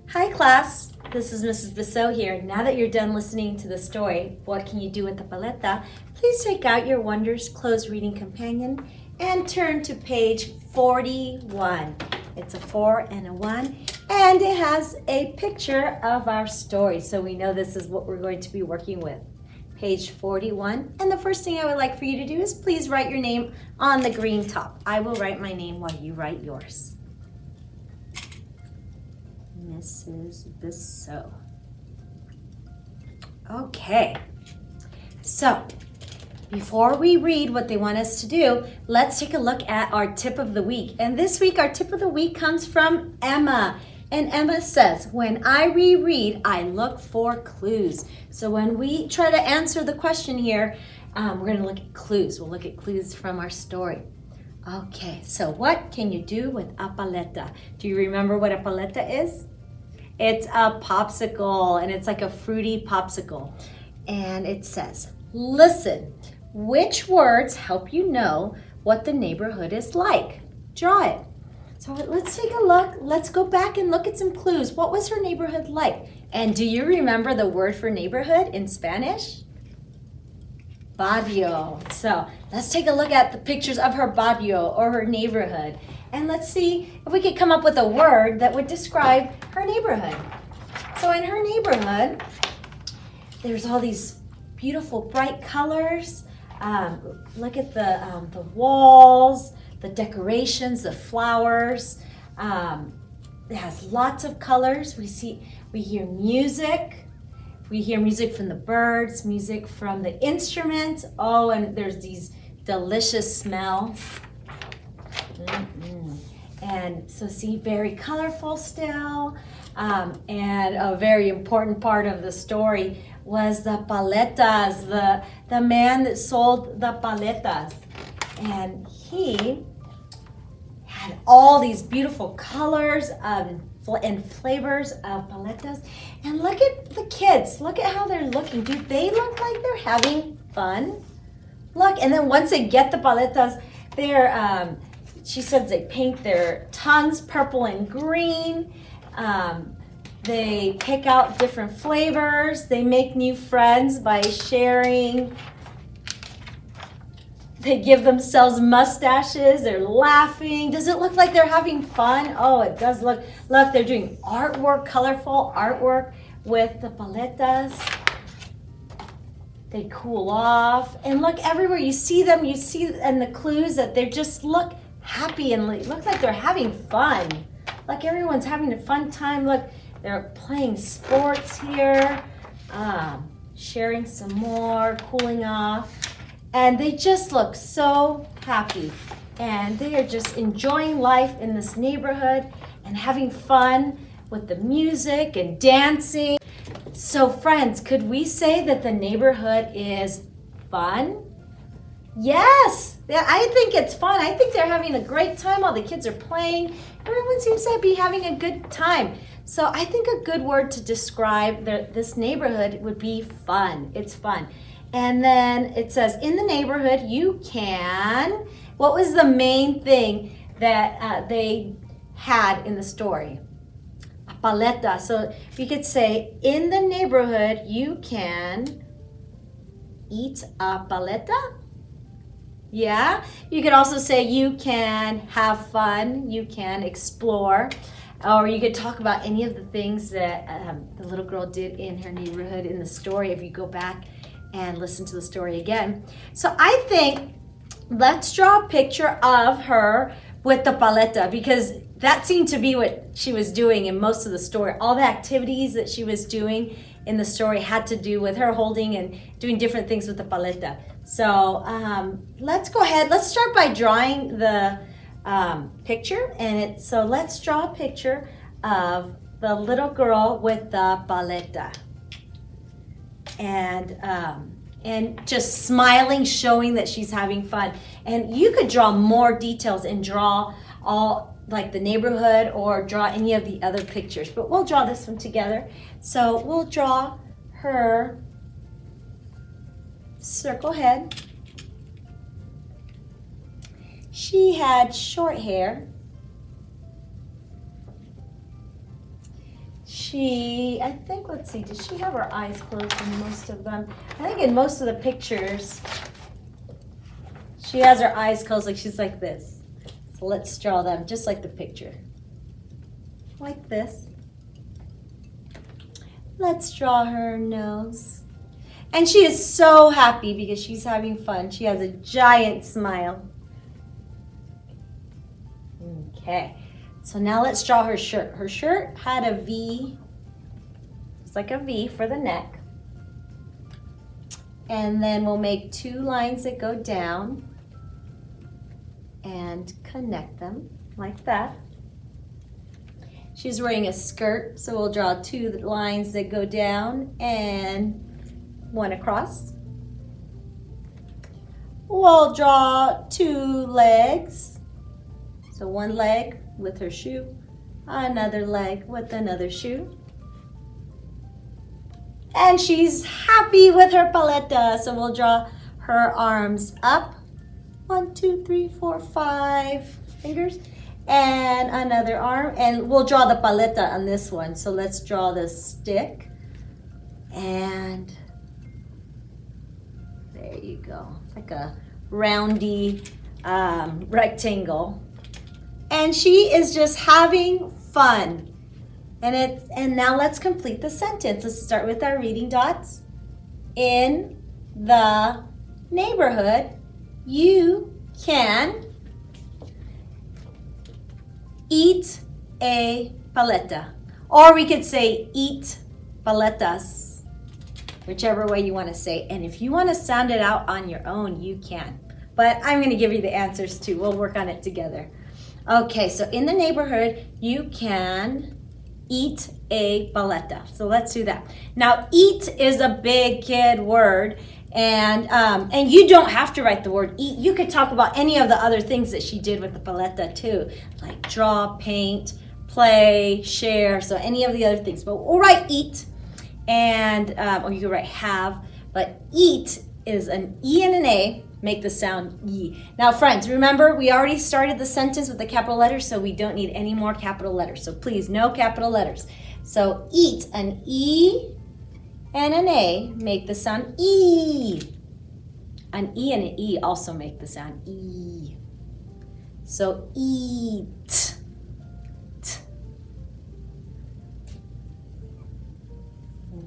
Hi class, this is Mrs. Bissot here. Now that you're done listening to the story, What Can You Do with the Paleta? Please take out your Wonders Closed Reading Companion and turn to page 41. It's a 4 and a 1, and it has a picture of our story, so we know this is what we're going to be working with. Page 41, and the first thing I would like for you to do is please write your name on the green top. I will write my name while you write yours. Mrs. Bissot. Okay, so before we read what they want us to do, let's take a look at our tip of the week. And this week, our tip of the week comes from Emma. And Emma says, when I reread, I look for clues. So when we try to answer the question here, we're going to look at clues. We'll look at clues from our story. Okay, so what can you do with a paleta? Do you remember what a paleta is? It's a popsicle, and it's like a fruity popsicle. And it says, listen, which words help you know what the neighborhood is like? Draw it. So let's take a look. Let's go back and look at some clues. What was her neighborhood like? And do you remember the word for neighborhood in Spanish? Barrio. So let's take a look at the pictures of her barrio or her neighborhood. And let's see if we could come up with a word that would describe her neighborhood. So in her neighborhood, there's all these beautiful bright colors. Look at the walls, the decorations, the flowers. It has lots of colors. We hear music. We hear music from the birds, music from the instruments. Oh, and there's these delicious smells. And so see, very colorful still. And a very important part of the story was the paletas, the man that sold the paletas. And he had all these beautiful colors and flavors of paletas. And look at the kids. Look at how they're looking. Do they look like they're having fun? Look, and then once they get the paletas, she says they paint their tongues purple and green. They pick out different flavors. They make new friends by sharing. They give themselves mustaches. They're laughing. Does it look like they're having fun? Oh, it does look. Look, they're doing artwork, colorful artwork with the paletas. They cool off. And look, everywhere you see them, you see and the clues that they just look happy and look like they're having fun. Like everyone's having a fun time. Look, they're playing sports here, sharing some more, cooling off. And they just look so happy. And they are just enjoying life in this neighborhood and having fun with the music and dancing. So friends, could we say that the neighborhood is fun? Yes, I think it's fun. I think they're having a great time. All the kids are playing. Everyone seems to be having a good time. So I think a good word to describe this neighborhood would be fun. It's fun. And then it says, in the neighborhood, you can, what was the main thing that they had in the story? A paleta. So we could say, in the neighborhood, you can eat a paleta. Yeah, you could also say you can have fun, you can explore, or you could talk about any of the things that the little girl did in her neighborhood in the story if you go back and listen to the story again. So I think let's draw a picture of her with the paleta, because that seemed to be what she was doing in most of the story. All the activities that she was doing in the story had to do with her holding and doing different things with the paleta. So let's go ahead. Let's start by drawing the picture. So let's draw a picture of the little girl with the paleta. And just smiling, showing that she's having fun. And you could draw more details and draw all like the neighborhood or draw any of the other pictures, but we'll draw this one together. So we'll draw her circle head. She had short hair. I think, let's see, does she have her eyes closed in most of them? I think in most of the pictures, she has her eyes closed, like she's like this. So let's draw them just like the picture. Like this. Let's draw her nose. And she is so happy because she's having fun. She has a giant smile. Okay, so now let's draw her shirt. Her shirt had a V. It's like a V for the neck. And then we'll make 2 lines that go down and connect them like that. She's wearing a skirt, so we'll draw 2 lines that go down and 1 across. We'll draw 2 legs. So 1 leg with her shoe, another leg with another shoe. And she's happy with her paleta, so we'll draw her arms up. 1, 2, 3, 4, 5 fingers. And another arm, and we'll draw the paleta on this one. So let's draw the stick, and there you go. It's like a roundy rectangle, and she is just having fun. And now let's complete the sentence. Let's start with our reading dots. In the neighborhood, you can eat a paleta. Or we could say eat paletas, whichever way you want to say. And if you want to sound it out on your own, you can. But I'm going to give you the answers too. We'll work on it together. Okay, so in the neighborhood, you can eat a paleta. So let's do that. Now, eat is a big kid word. And you don't have to write the word eat. You could talk about any of the other things that she did with the paleta too, like draw, paint, play, share, so any of the other things. But we'll write eat, and or you could write have, but eat is an E and an A, make the sound E. Now friends, remember we already started the sentence with the capital letters, so we don't need any more capital letters. So please, no capital letters. So eat, an E and an A make the sound E. An E and an E also make the sound E. So eat.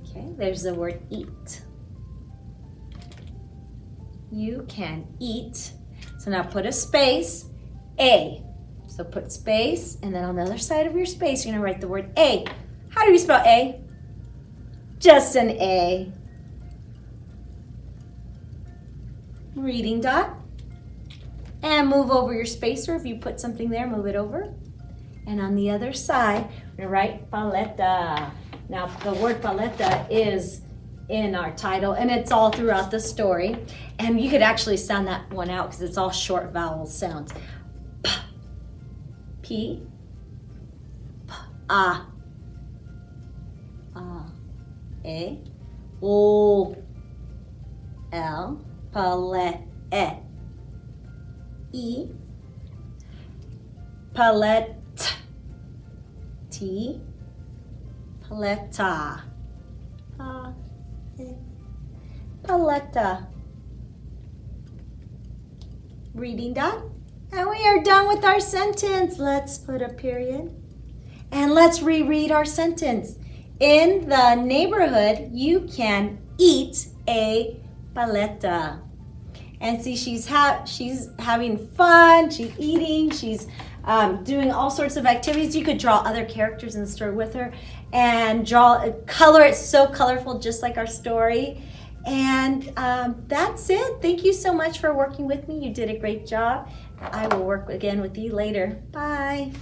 Okay, there's the word eat. You can eat. So now put a space, A. So put space, and then on the other side of your space, you're gonna write the word A. How do we spell A? Just an A. Reading dot. And move over your spacer. If you put something there, move it over. And on the other side, we're gonna write paleta. Now, the word paleta is in our title, and it's all throughout the story. And you could actually sound that one out because it's all short vowel sounds. P, P, A, A, O, L, palette, E, palette, T, paleta, paleta. Reading dot. And we are done with our sentence. Let's put a period. And let's reread our sentence. In the neighborhood, you can eat a paleta. And see, she's having fun, she's eating, she's doing all sorts of activities. You could draw other characters in the story with her and color it so colorful, just like our story. And that's it. Thank you so much for working with me. You did a great job. I will work again with you later. Bye.